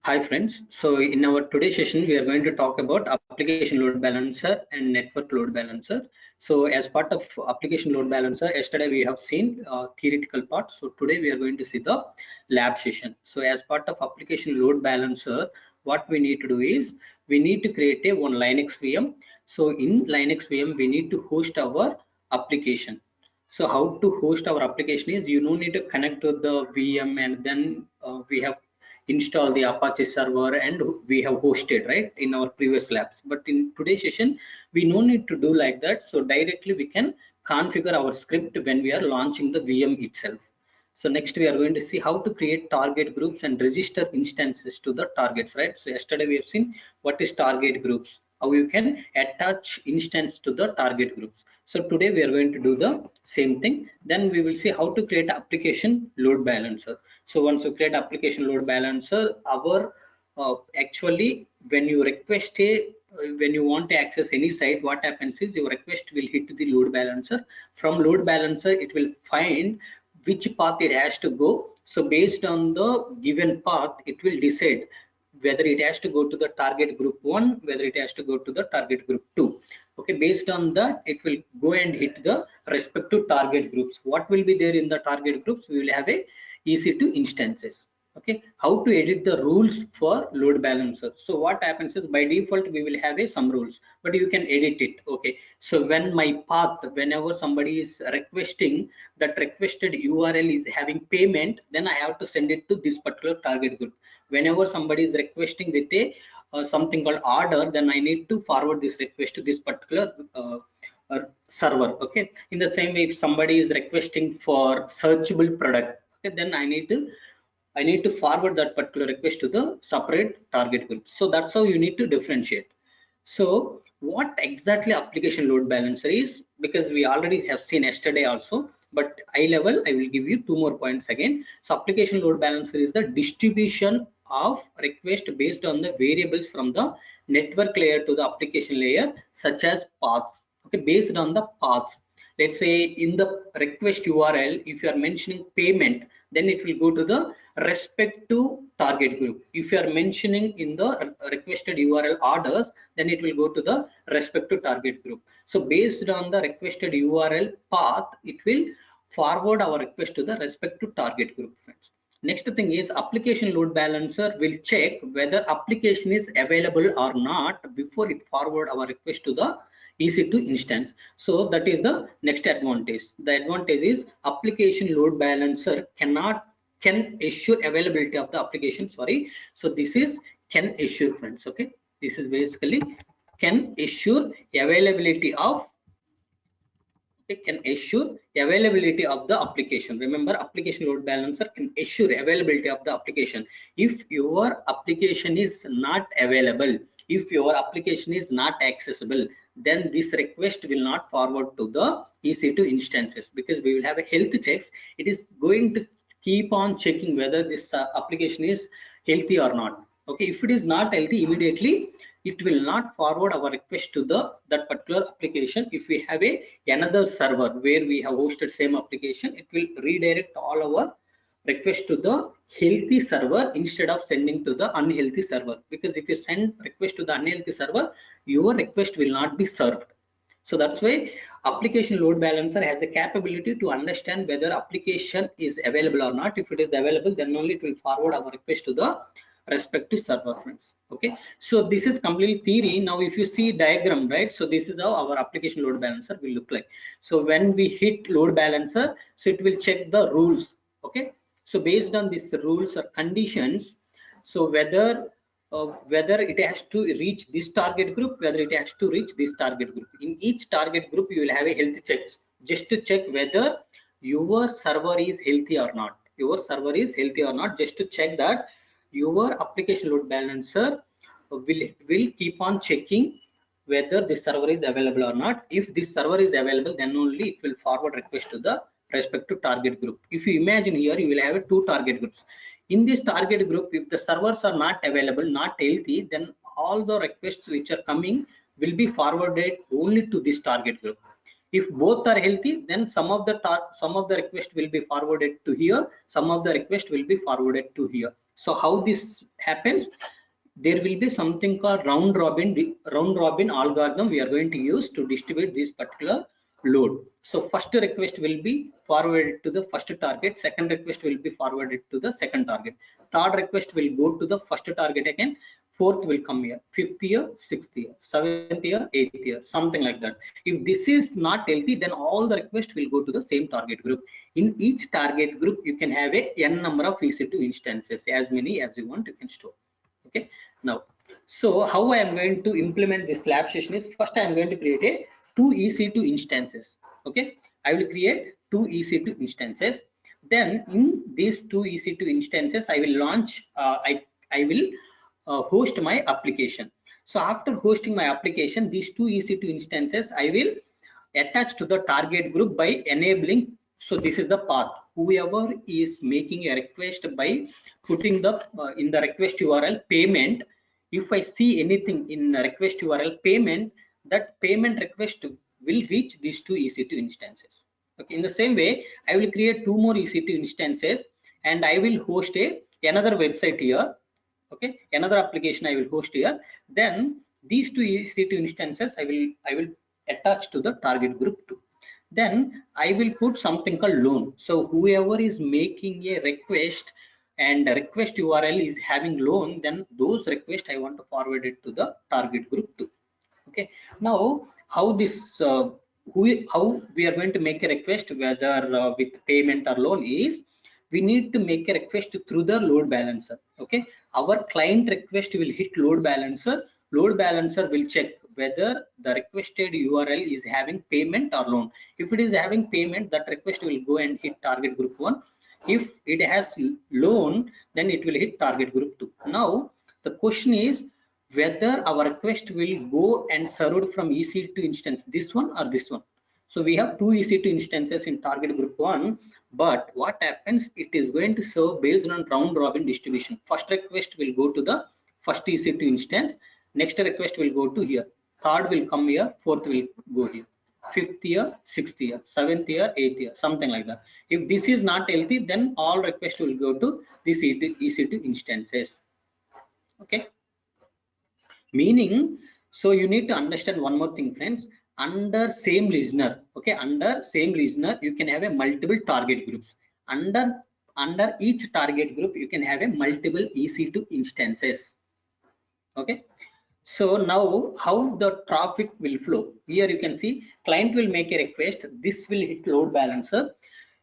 Hi friends, so in our today's session we are going to talk about application load balancer and network load balancer. So as part of application load balancer, yesterday we have seen theoretical part. So today we are going to see the lab session. So as part of application load balancer, what we need to do is we need to create a one Linux VM. So in Linux VM we need to host our application. So how to host our application is you don't need to connect to the VM and then we have install the Apache server and we have hosted right in our previous labs. But in today's session, we no need to do like that. So directly we can configure our script when we are launching the VM itself. So next we are going to see how to create target groups and register instances to the targets, right? So yesterday we have seen what is target groups, how you can attach instance to the target groups. So today we are going to do the same thing. Then we will see how to create application load balancer. So once you create application load balancer, our actually when you request a when you want to access any site, what happens is your request will hit the load balancer. From load balancer, it will find which path it has to go. So based on the given path, it will decide whether it has to go to the target group 1, whether it has to go to the target group 2. Okay, based on that, it will go and hit the respective target groups. What will be there in the target groups? We will have a EC2 instances. Okay, how to edit the rules for load balancer. So what happens is by default we will have some rules, but you can edit it. Okay, so when my path, whenever somebody is requesting, that requested URL is having payment, then I have to send it to this particular target group. Whenever somebody is requesting with a something called order, then I need to forward this request to this particular server. Okay, in the same way, if somebody is requesting for searchable product, okay, then I need to forward that particular request to the separate target group. So that's how you need to differentiate. So what exactly application load balancer is, because we already have seen yesterday also, but high level I will give you two more points again. So application load balancer is the distribution of request based on the variables from the network layer to the application layer, such as paths. Okay, based on the paths. Let's say in the request URL, if you are mentioning payment, then it will go to the respective target group. If you are mentioning in the requested URL orders, then it will go to the respective target group. So based on the requested URL path, it will forward our request to the respective target group, friends. Next thing is application load balancer will check whether application is available or not before it forward our request to the EC2 instance. So that is the next advantage. The advantage is application load balancer can assure availability of the application. Sorry. So this is can assure, friends. Okay. This is basically can assure availability of the application. Remember, application load balancer can assure availability of the application. If your application is not available, if your application is not accessible, then this request will not forward to the EC2 instances, because we will have a health checks. It is going to keep on checking whether this application is healthy or not. Okay, if it is not healthy, immediately it will not forward our request to that particular application. If we have another server where we have hosted same application, it will redirect all our request to the healthy server instead of sending to the unhealthy server, because if you send request to the unhealthy server, your request will not be served. So that's why application load balancer has the capability to understand whether application is available or not. If it is available, then only it will forward our request to the respective server, friends. Okay, so this is completely theory. Now if you see diagram, right, so this is how our application load balancer will look like. So when we hit load balancer, so it will check the rules. Okay, so based on these rules or conditions, so whether it has to reach this target group, whether it has to reach this target group. In each target group you will have a health check, just to check whether your server is healthy or not. Just to check that your application load balancer will keep on checking whether this server is available or not. If this server is available, then only it will forward request to the respective target group. If you imagine here, you will have two target groups. In this target group, if the servers are not available, not healthy, then all the requests which are coming will be forwarded only to this target group. If both are healthy, then some of the request will be forwarded to here, some of the request will be forwarded to here. So how this happens, there will be something called round robin algorithm we are going to use to distribute this particular load. So first request will be forwarded to the first target, second request will be forwarded to the second target, third request will go to the first target again, fourth will come here, fifth year, sixth year, seventh year, eighth year, something like that. If this is not healthy, then all the requests will go to the same target group. In each target group you can have a n number of EC2 instances, as many as you want you can store. Okay, now, so how I am going to implement this lab session is, first I am going to create a two EC2 instances. Okay, I will create two EC2 instances. Then in these two EC2 instances I will launch, I will host my application. So after hosting my application, these two EC2 instances I will attach to the target group by enabling. So this is the path, whoever is making a request by putting the in the request URL payment, if I see anything in request URL payment, that payment request will reach these two EC2 instances. Okay, in the same way I will create two more EC2 instances and I will host another website here. Okay, another application I will host here. Then these two EC2 instances I will attach to the target group too. Then I will put something called loan. So whoever is making a request and the request URL is having loan, then those requests I want to forward it to the target group too. Okay, now how this how we are going to make a request, whether with payment or loan, is we need to make a request through the load balancer. Okay, our client request will hit load balancer. Load balancer will check whether the requested URL is having payment or loan. If it is having payment, that request will go and hit target group 1. If it has loan, then it will hit target group 2. Now the question is whether our request will go and served from EC2 instance, this one or this one. So we have two EC2 instances in target group 1, but what happens, it is going to serve based on round robin distribution. First request will go to the first EC2 instance, next request will go to here, third will come here, fourth will go here, fifth year, sixth year, seventh year, eighth year, something like that. If this is not healthy, then all requests will go to these EC2 instances. Okay, meaning, so you need to understand one more thing, friends. Under same listener, okay, under same listener you can have a multiple target groups. Under each target group you can have a multiple EC2 instances. Okay, so now how the traffic will flow, here you can see client will make a request, this will hit load balancer.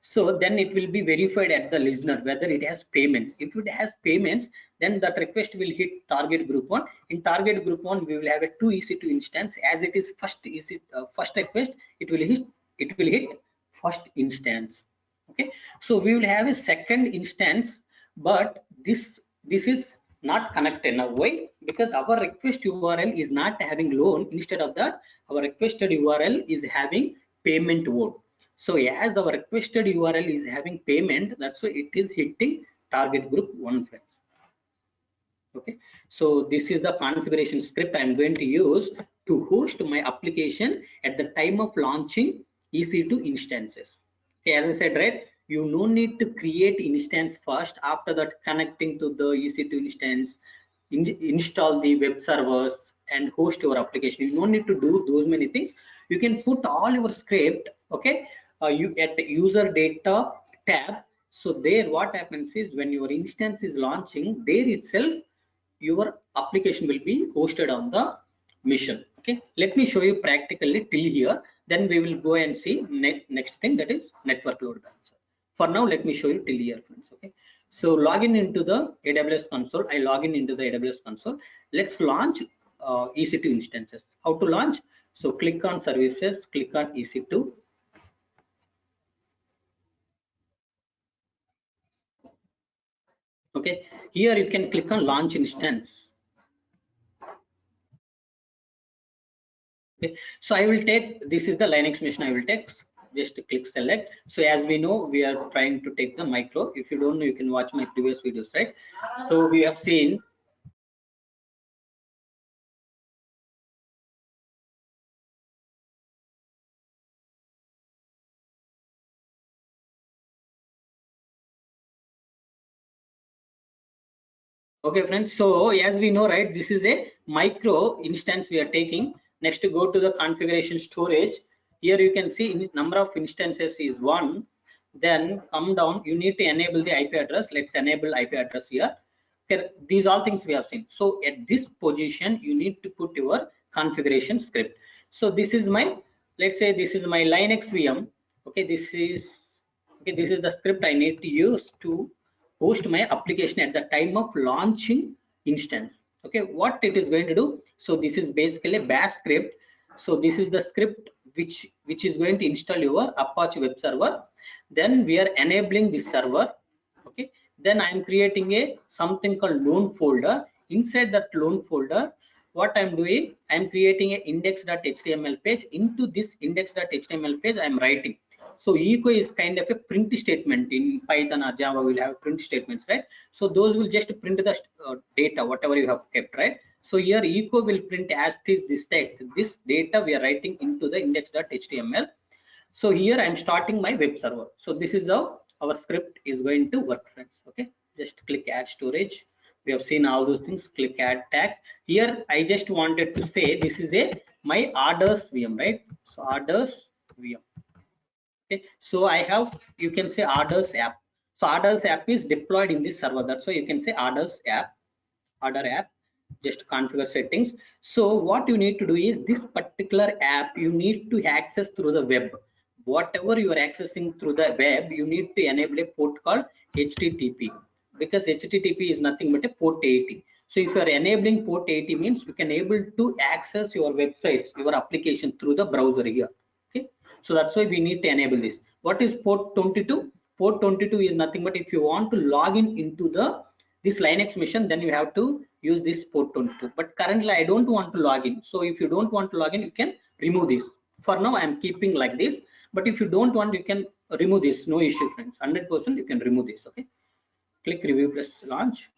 So then it will be verified at the listener whether it has payments. If it has payments, then that request will hit target group 1. In target group 1 we will have a two EC2 instance, as it is first request, it will hit first instance. Okay, so we will have a second instance, but this is not connected. Now why? Because our request URL is not having loan, instead of that our requested URL is having payment mode. So as our requested URL is having payment, that's why it is hitting target group 1, friends. Okay, so this is the configuration script I'm going to use to host my application at the time of launching EC2 instances. Okay, as I said, right, you no need to create instance first. After that, connecting to the EC2 instance, install the web servers and host your application. You don't need to do those many things. You can put all your script, okay, you at the user data tab. So there what happens is, when your instance is launching, there itself your application will be hosted on the mission. Okay, let me show you practically till here, then we will go and see next thing, that is network load balancer. For now let me show you till here, friends. Okay, so login into the AWS console. I log in into the AWS console. Let's launch EC2 instances. How to launch? So click on services, click on EC2. Okay, here you can click on launch instance. Okay, so I will take, this is the Linux machine I will take, just click select. So as we know, we are trying to take the micro. If you don't know, you can watch my previous videos, right? So we have seen Okay friends, so as we know, right, this is a micro instance we are taking. Next to go to the configuration storage. Here you can see number of instances is 1. Then come down, you need to enable the IP address. Let's enable IP address here. Okay, these all things we have seen. So at this position you need to put your configuration script. So this is my, let's say this is my Linux VM. Okay, this is the script I need to use to host my application at the time of launching instance. Okay, what it is going to do, so this is basically bash script. So this is the script which is going to install your Apache web server. Then we are enabling this server. Okay, then I am creating a something called loan folder. Inside that loan folder, what I'm doing, I'm creating a index.html page. Into this index.html page I'm writing. So echo is kind of a print statement. In Python or Java will have print statements, right? So those will just print the data whatever you have kept, right? So here echo will print as this text, this data we are writing into the index.html. So here I'm starting my web server. So this is how our script is going to work, friends. Okay, just click add storage. We have seen all those things. Click add tags. Here I just wanted to say this is a my orders VM, right? So orders VM. Okay, so I have, you can say orders app. So orders app is deployed in this server. That's why you can say orders app, order app. Just configure settings. So what you need to do is this particular app you need to access through the web. Whatever you are accessing through the web, you need to enable a port called HTTP, because HTTP is nothing but a port 80. So if you are enabling port 80 means you can able to access your websites, your application through the browser here. Okay, so that's why we need to enable this. What is port 22? Port 22 is nothing but if you want to log in into the this Linux machine, then you have to use this port 22. But currently I don't want to log in. So if you don't want to log in, you can remove this. For now I am keeping like this, but if you don't want, you can remove this. No issue, friends. 100% you can remove this. Okay, click review plus launch.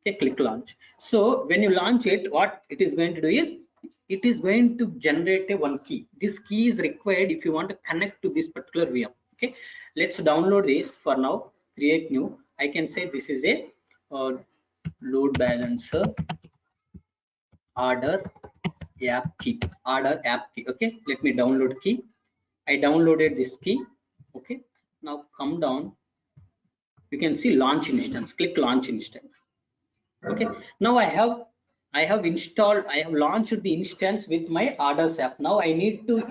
Okay, click launch. So when you launch it, what it is going to do is it is going to generate a one key. This key is required if you want to connect to this particular VM. Okay, let's download this. For now, create new. I can say this is a load balancer order app key. Okay, let me download key. I downloaded this key. Okay, now come down. You can see launch instance. Click launch instance. Okay, now I have installed, I have launched the instance with my orders app. Now I need to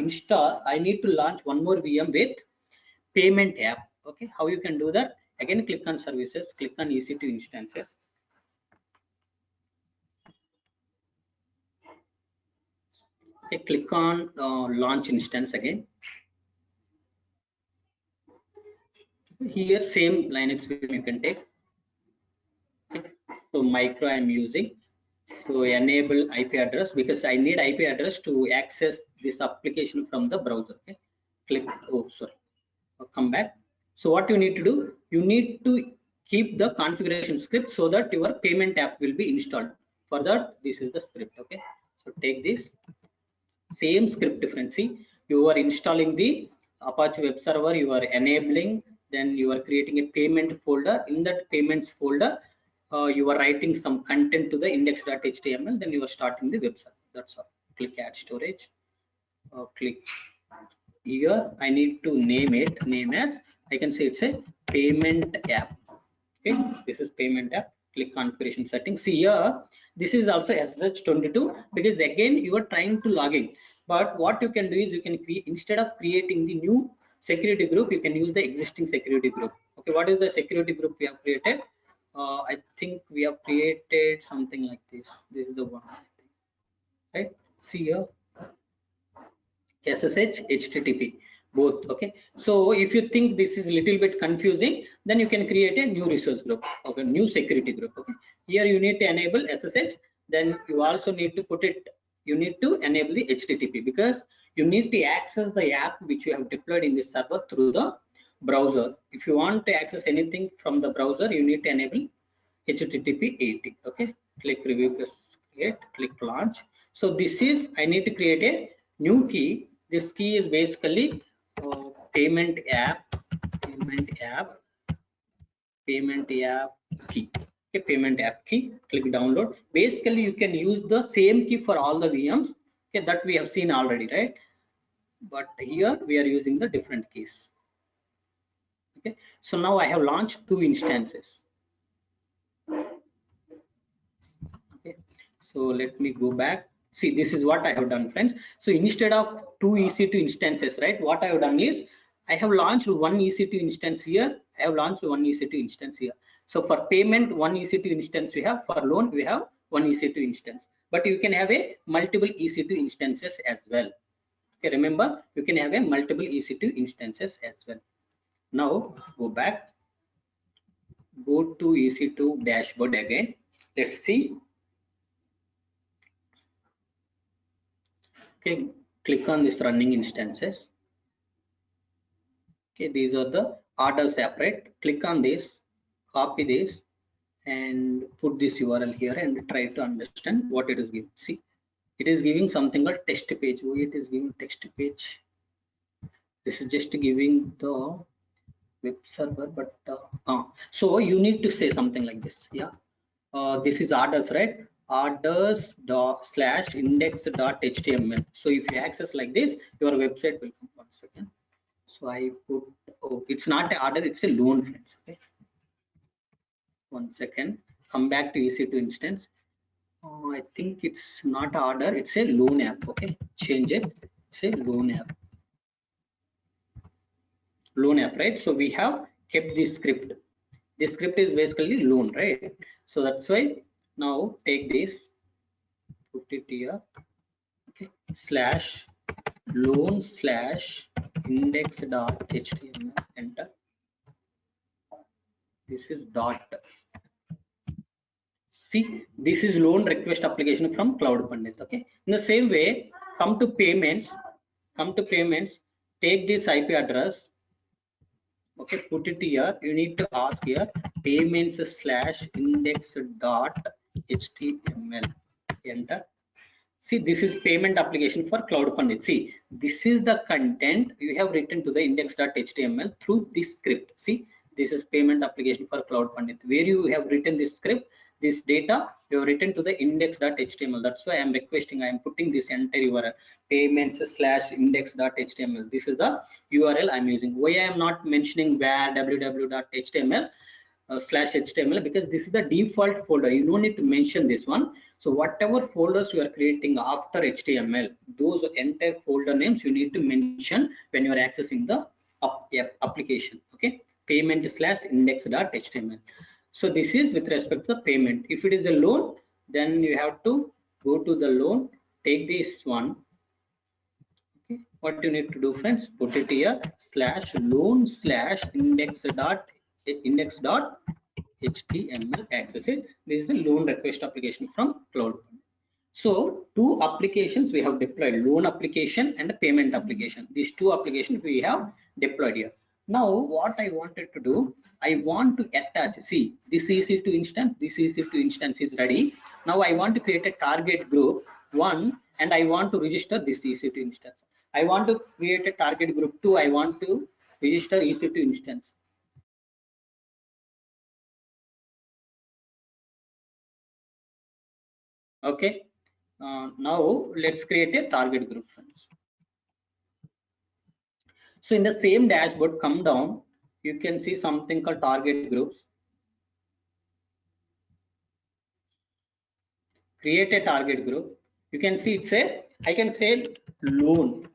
launch one more VM with payment app. Okay, how you can do that? Again, click on services, click on EC2 instances. Okay, click on launch instance again. Here same Linux VM you can take. Okay. So micro I'm using. So enable IP address because I need IP address to access this application from the browser. Okay. Click, oh sorry, come back. So what you need to do, you need to keep the configuration script so that your payment app will be installed. For that, this is the script. Okay, so take this same script difference. See, you are installing the Apache web server, you are enabling, then you are creating a payment folder. In that payments folder, you are writing some content to the index.html, then you are starting the web server. That's all. Click add storage. Click here. I need to name as, I can say it's a payment app. Okay, this is payment app. Click configuration settings. See here, this is also SSH22 because again you are trying to log in. But what you can do is you can create, instead of creating the new security group, you can use the existing security group. Okay, what is the security group we have created? I think we have created something like this. This is the one, right? See here, SSH HTTP both. Okay, so if you think this is a little bit confusing, then you can create a new resource group. Okay, new security group. Okay, here you need to enable SSH, then you also need to put it, you need to enable the HTTP because you need to access the app which you have deployed in this server through the browser. If you want to access anything from the browser, you need to enable HTTP 80. Okay, click review plus create, click launch. So this is, I need to create a new key. This key is basically payment app key. Okay, payment app key, click download. Basically you can use the same key for all the VMs, okay, that we have seen already, right? But here we are using the different keys. Okay, so now I have launched 2 instances. Okay, so let me go back. See, this is what I have done, friends. So instead of 2 EC2 instances, right, what I have done is I have launched 1 EC2 instance here. I have launched 1 EC2 instance here. So for payment, 1 EC2 instance we have. For loan, we have 1 EC2 instance. But you can have a multiple EC2 instances as well. Okay, remember, you can have a multiple EC2 instances as well. Now go back, go to EC2 dashboard again. Let's see. Okay, click on this running instances. Okay, these are the orders app, right? Click on this, copy this, and put this URL here and try to understand what it is giving. See, it is giving something called test page. Why it is giving text page? This is just giving the web server, but so you need to say something like this. Yeah, this is orders, right? Orders dot slash index dot html. So if you access like this, your website will come. 1 second. So I put, oh, it's not an order, it's a loan, friends. Okay, 1 second. Come back to EC2 instance. I think it's not order, it's a loan app. Okay, change it. It's a loan app. Loan app, right? So we have kept this script. This script is basically loan, right? So that's why now take this, put it here. Okay, slash loan slash index dot html, enter. This is dot. See, this is loan request application from Cloud Pandit. Okay, in the same way, come to payments, take this IP address. Okay, put it here. You need to ask here payments slash index dot html, enter. See, this is payment application for Cloud Pandit. See, this is the content you have written to the index.html through this script. See, this is payment application for Cloud Pandit, where you have written this script, this data you have written to the index.html. That's why I'm requesting, I'm putting this entire URL payments slash index.html. This is the URL I'm using. Why I am not mentioning where www.html slash html, because this is the default folder. You don't need to mention this one. So whatever folders you are creating after html, those entire folder names you need to mention when you are accessing the application. Okay, payment slash index.html. So this is with respect to the payment. If it is a loan, then you have to go to the loan, take this one. Okay, what you need to do, friends, put it here slash loan slash index.html, access it. This is the loan request application from Cloud. So 2 applications we have deployed, loan application and a payment application. These 2 applications we have deployed here. Now what I wanted to do, I want to attach, see, this EC2 instance, this EC2 instance is ready. Now I want to create a target group 1 and I want to register this EC2 instance. I want to create a target group 2, I want to register EC2 instance. Okay, now let's create a target group, friends. So in the same dashboard, come down, you can see something called target groups. Create a target group. You can see it's a, I can say loan.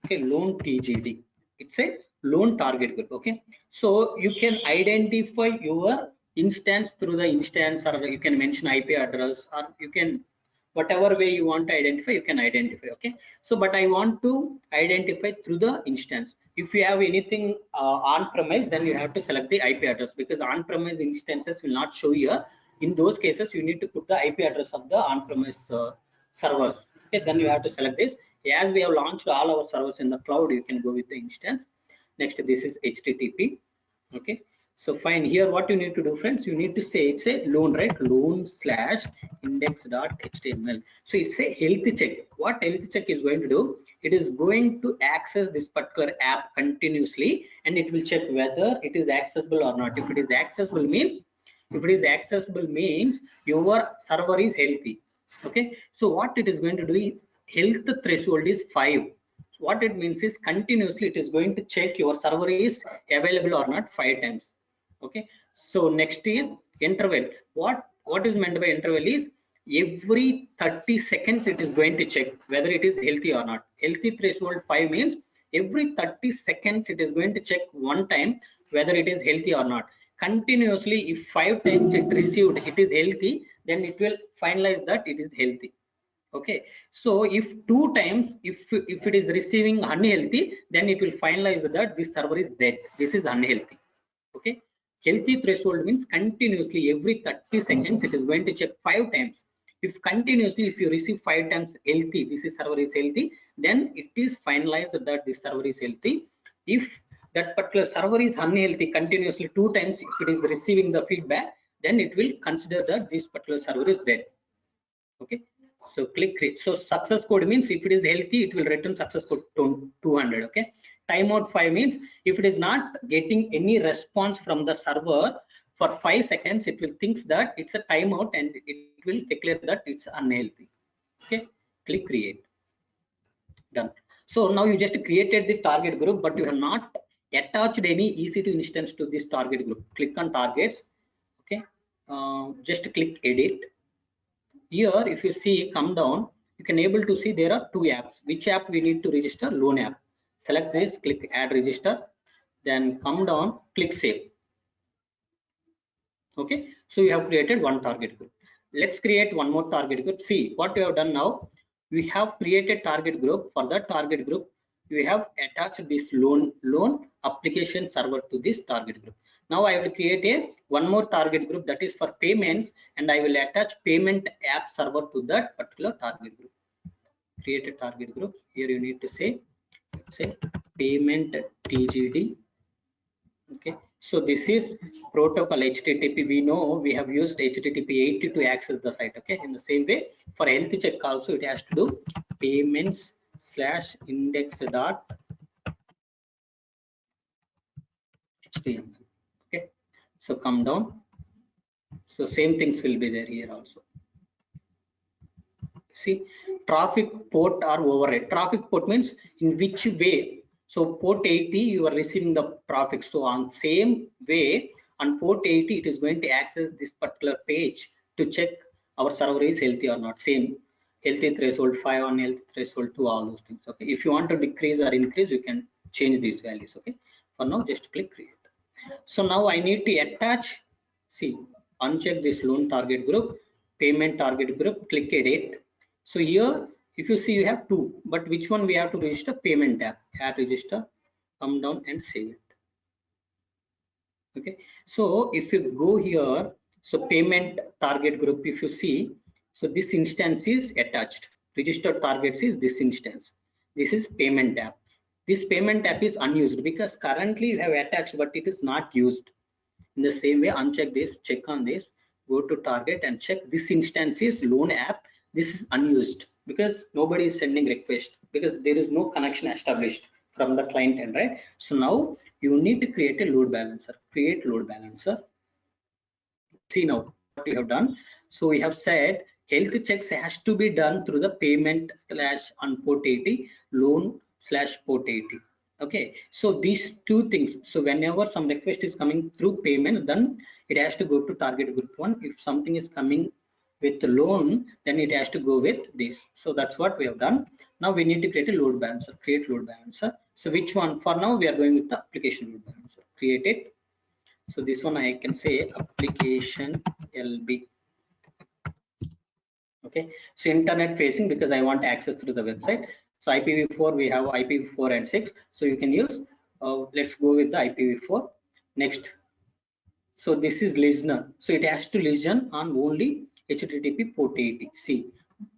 Okay, loan TGD. It's a loan target group. Okay, so you can identify your instance through the instance, or you can mention IP address, or you can, whatever way you want to identify, you can identify. Okay, so but I want to identify through the instance. If you have anything on premise, then you have to select the IP address, because on premise instances will not show here. In those cases, you need to put the IP address of the on premise servers. Okay, then you have to select this. As we have launched all our servers in the cloud, you can go with the instance. Next, this is HTTP. Okay, so fine. Here what you need to do, friends, you need to say it's a loan, right? Loan slash index.html. So it's a health check. What health check is going to do, it is going to access this particular app continuously, and it will check whether it is accessible or not. If it is accessible, means If it is accessible means your server is healthy. Okay, so what it is going to do is health threshold is 5. So what it means is continuously it is going to check your server is available or not 5 times. Okay, so next is interval. What is meant by interval is every 30 seconds it is going to check whether it is healthy or not. Healthy threshold 5 means every 30 seconds it is going to check one time whether it is healthy or not. Continuously, if 5 times it received it is healthy, then it will finalize that it is healthy. Okay, so if 2 times if it is receiving unhealthy, then it will finalize that this server is dead, this is unhealthy. Okay, healthy threshold means continuously every 30 seconds it is going to check 5 times. If continuously if you receive 5 times healthy, this is server is healthy, then it is finalized that this server is healthy. If that particular server is unhealthy continuously 2 times if it is receiving the feedback, then it will consider that this particular server is dead. Okay, so click create. So success code means if it is healthy it will return success code 200. Okay, timeout 5 means if it is not getting any response from the server for 5 seconds, it will thinks that it's a timeout and it will declare that it's unhealthy. Okay, click create. Done. So now you just created the target group, but you have not attached any EC2 instance to this target group. Click on targets. Okay, just click edit. Here if you see, come down, you can able to see there are 2 apps. Which app we need to register? Loan app. Select this, click add register, then come down, click save. Okay, so you have created one target group. Let's create one more target group. See what we have done now. We have created target group. For that target group we have attached this loan application server to this target group. Now I will create a one more target group, that is for payments, and I will attach payment app server to that particular target group. Create a target group. Here you need to say payment TGD. Okay, so this is protocol HTTP. We know we have used HTTP 80 to access the site. Okay, in the same way for health check also it has to do payments slash index dot HTML. Okay, so come down. So same things will be there here also. See, traffic port or override. Traffic port means in which way. So port 80 you are receiving the traffic. So on same way on port 80 it is going to access this particular page to check our server is healthy or not. Same healthy threshold 5 on healthy threshold 2, all those things. Okay, if you want to decrease or increase you can change these values. Okay, for now just click create. So now I need to attach, see, uncheck this loan target group, payment target group, click edit. So here if you see you have 2, but which one we have to register? Payment app. Add register, come down and save it. Okay, so if you go here, so payment target group, if you see, so this instance is attached. Registered targets is this instance. This is payment app. This payment app is unused because currently you have attached but it is not used. In the same way, uncheck this, check on this, go to target and check this instance is loan app. This is unused because nobody is sending request because there is no connection established from the client end, right? So now you need to create a load balancer. Create load balancer. See now what we have done. So we have said health checks has to be done through the payment slash on port 80 loan slash port 80. Okay, so these 2 things. So whenever some request is coming through payment, then it has to go to target group 1. If something is coming with the loan, then it has to go with this. So that's what we have done. Now we need to create a load balancer. Create load balancer. So which one? For now we are going with the application load balancer. Create it. So this one I can say application LB. Okay, so internet facing because I want access through the website. So IPv4 we have IPv4 and 6. So you can use. Let's go with the IPv4. Next. So this is listener. So it has to listen on only HTTP port 80. See,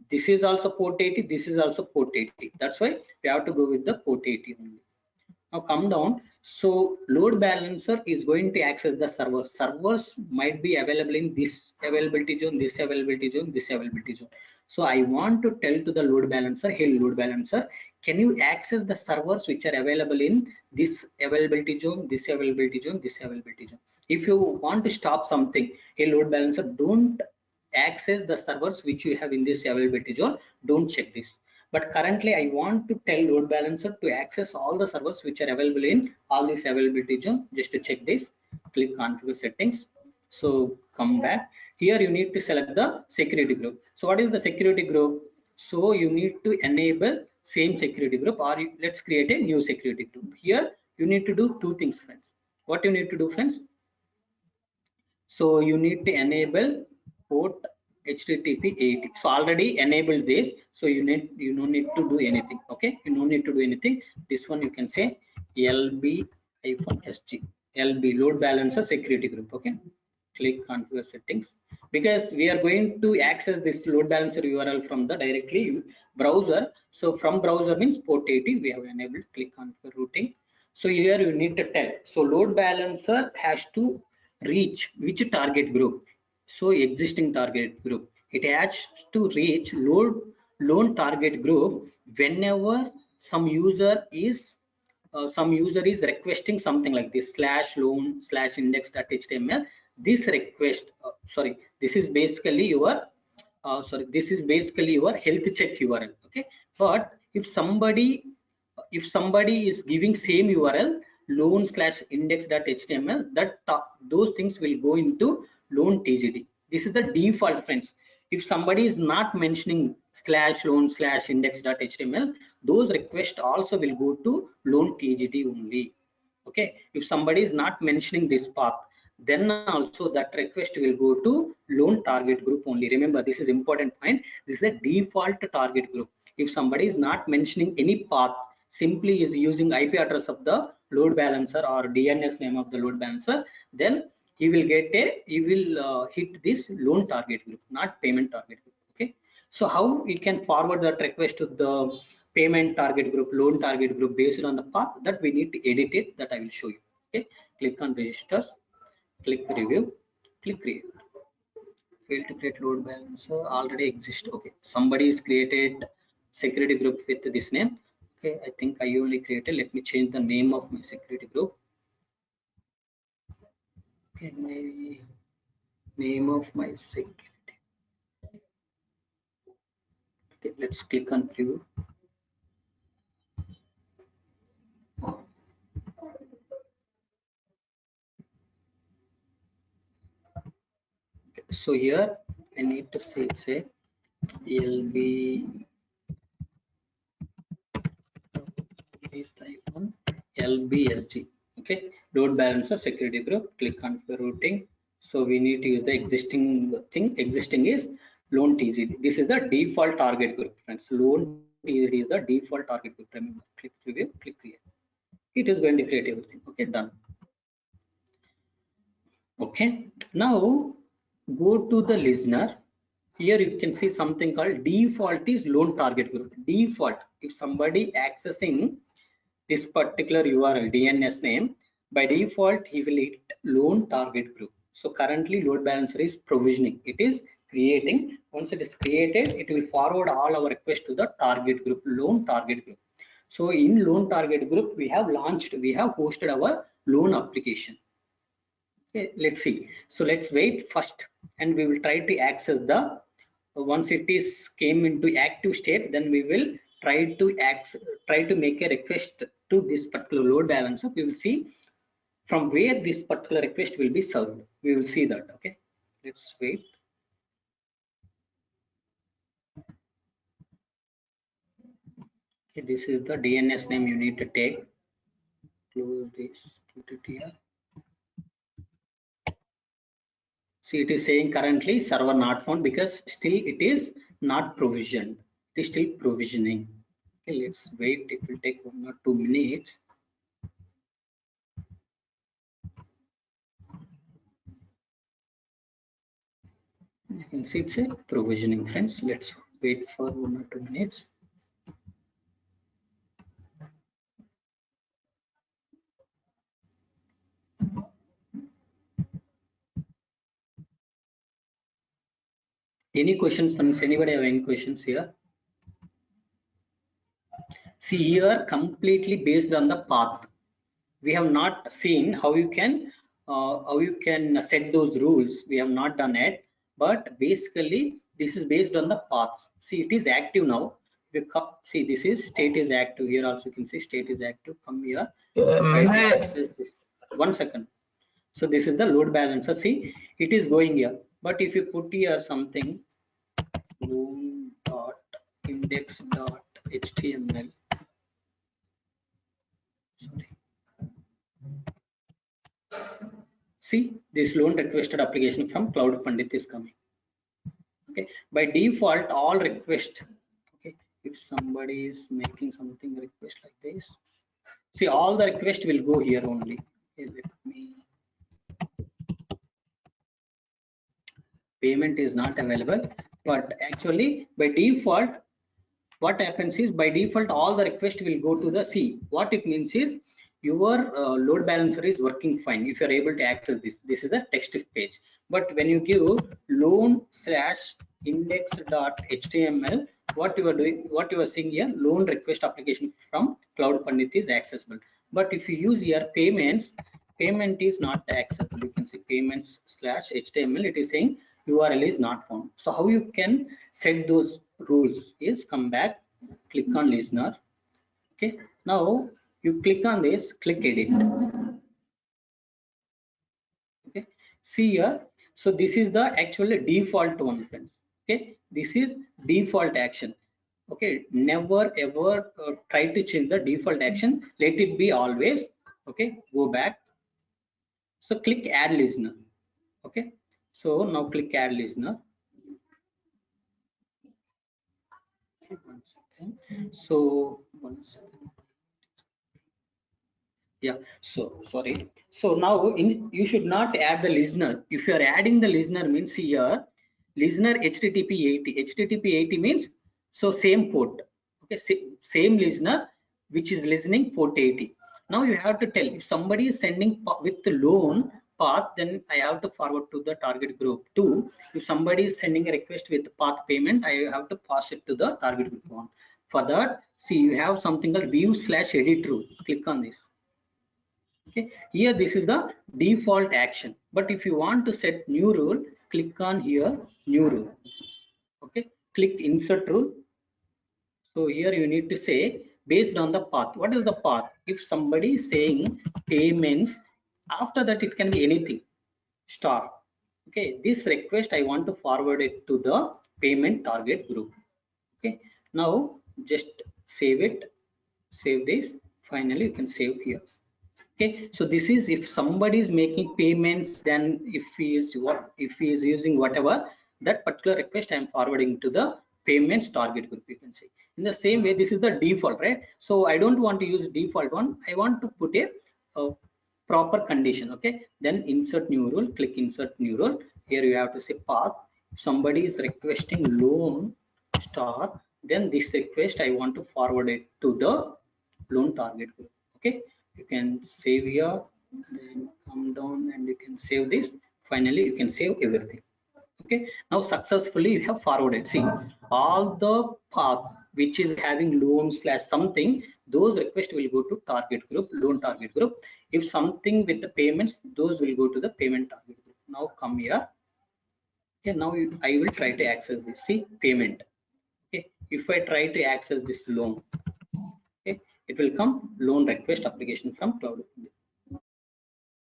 this is also port 80. This is also port 80. That's why we have to go with the port 80 only. Now come down. So load balancer is going to access the server. Servers might be available in this availability zone, this availability zone, this availability zone. So I want to tell to the load balancer, hey load balancer, can you access the servers which are available in this availability zone, this availability zone, this availability zone? If you want to stop something, a load balancer don't access the servers which you have in this availability zone. Don't check this. But currently I want to tell load balancer to access all the servers which are available in all this availability zone. Just to check this, click configure settings. So come back here, you need to select the security group. So what is the security group? So you need to enable same security group, or let's create a new security group. Here you need to do two things, friends. What you need to do, friends? So you need to enable port HTTP 80. So already enabled this. So you don't need to do anything. Okay, you don't need to do anything. This one you can say LB-SG, LB load balancer security group. Okay, click configure settings, because we are going to access this load balancer URL from the directly browser. So from browser means port 80 we have enabled. Click configure routing. So here you need to tell. So load balancer has to reach which target group. So existing target group, it has to reach loan target group whenever some user is requesting something like this /loan/index.html. This request this is basically your health check URL. Okay, but if somebody is giving same URL loan/index.html, that those things will go into loan TGD. This is the default, friends. If somebody is not mentioning /loan/index.html, those requests also will go to loan TGD only. Okay, if somebody is not mentioning this path, then also that request will go to loan target group only. Remember, this is important point. This is a default target group. If somebody is not mentioning any path, simply is using IP address of the load balancer or DNS name of the load balancer, then he will hit this loan target group, not payment target group. Okay, so how we can forward that request to the payment target group, loan target group based on the path, that we need to edit it, that I will show you. Okay, click on registers, click review, click create. Fail to create load balancer already exists. Okay, somebody is created security group with this name. Okay, I think I only created. Let me change the name of my security group. Okay, my name of my security. Okay, let's click on preview. Okay, so here I need to say LB LBSG. Okay, load balancer security group. Click on routing. So we need to use the existing thing. Existing is loan TGD. This is the default target group, friends. Loan TGD is the default target group. Remember, click preview, click create. It is going to create everything. Okay, done. Okay, now go to the listener. Here you can see something called default is loan target group. Default, if somebody accessing this particular URL DNS name, by default he will hit loan target group. So currently load balancer is provisioning, it is creating. Once it is created, it will forward all our requests to the target group, loan target group. So in loan target group we have hosted our loan application. Okay, let's see. So let's wait first, and we will try to access the, once it is came into active state, then we will try to make a request to this particular load balancer. We will see from where this particular request will be served. We will see that. Okay, let's wait. Okay, this is the DNS name you need to take. Close this, put it here. See, it is saying currently server not found, because still it is not provisioned. It is still provisioning. Okay, let's wait. It will take 1 or 2 minutes. You can see it's a provisioning, friends. Let's wait for 1 or 2 minutes. Any questions, friends? Anybody have any questions here? See, here completely based on the path. We have not seen how you can how you can set those rules, we have not done it, but basically this is based on the paths. See, it is active now. You come, see, this is state is active. Here also you can see state is active. Come here. Try to access this. 1 second. So this is the load balancer. See, it is going here. But if you put here something loan dot index dot html, sorry. See, this loan requested application from Cloud Pandit is coming. Okay, by default, all request. Okay, if somebody is making something request like this, see, all the request will go here only. Okay, let me. Payment is not available, but actually by default, what happens is by default all the request will go to the C. What it means is your load balancer is working fine if you are able to access this. This is a text page, but when you give loan slash index dot html, what you are doing, what you are seeing here, loan request application from Cloud Pandit is accessible. But if you use here payments, payment is not accessible. You can see payments slash html, it is saying URL is not found. So how you can set those rules is come back, click on listener. Okay, now you click on this, click edit. Okay, see here. So this is the actual default one, friends. Okay, this is default action. Okay, never ever try to change the default action. Let it be always. Okay, go back. So click add listener. Okay, so now click add listener. Okay, 1 second. So 1 second. Yeah, so sorry. So now you should not add the listener. If you are adding the listener means here listener http 80. http 80 means so same port. Okay, same listener which is listening port 80. Now you have to tell if somebody is sending with the loan path, then I have to forward to the target group 2. If somebody is sending a request with path payment, I have to pass it to the target group 1. For that, see, you have something called view slash edit rule. Click on this. Okay, here this is the default action, but if you want to set new rule, click on here new rule. Okay, click insert rule. So here you need to say based on the path. What is the path? If somebody is saying payments, after that it can be anything star. Okay, this request I want to forward it to the payment target group. Okay, now just save it, save this. Finally you can save here. Okay, so this is if somebody is making payments, then if he is using whatever that particular request, I am forwarding to the payments target group, you can say. In the same way, this is the default, right? So I don't want to use default one, I want to put a proper condition. Okay, then insert new rule, click insert new rule. Here you have to say path. If somebody is requesting loan star, then this request I want to forward it to the loan target group. Okay, you can save here, then come down and you can save this. Finally you can save everything. Okay, now successfully you have forwarded. See, all the paths which is having loan slash something, those requests will go to target group, loan target group. If something with the payments, those will go to the payment target group. Now come here. Okay, now I will try to access this. See, payment. Okay, if I try to access this loan, okay, it will come loan request application from Cloud.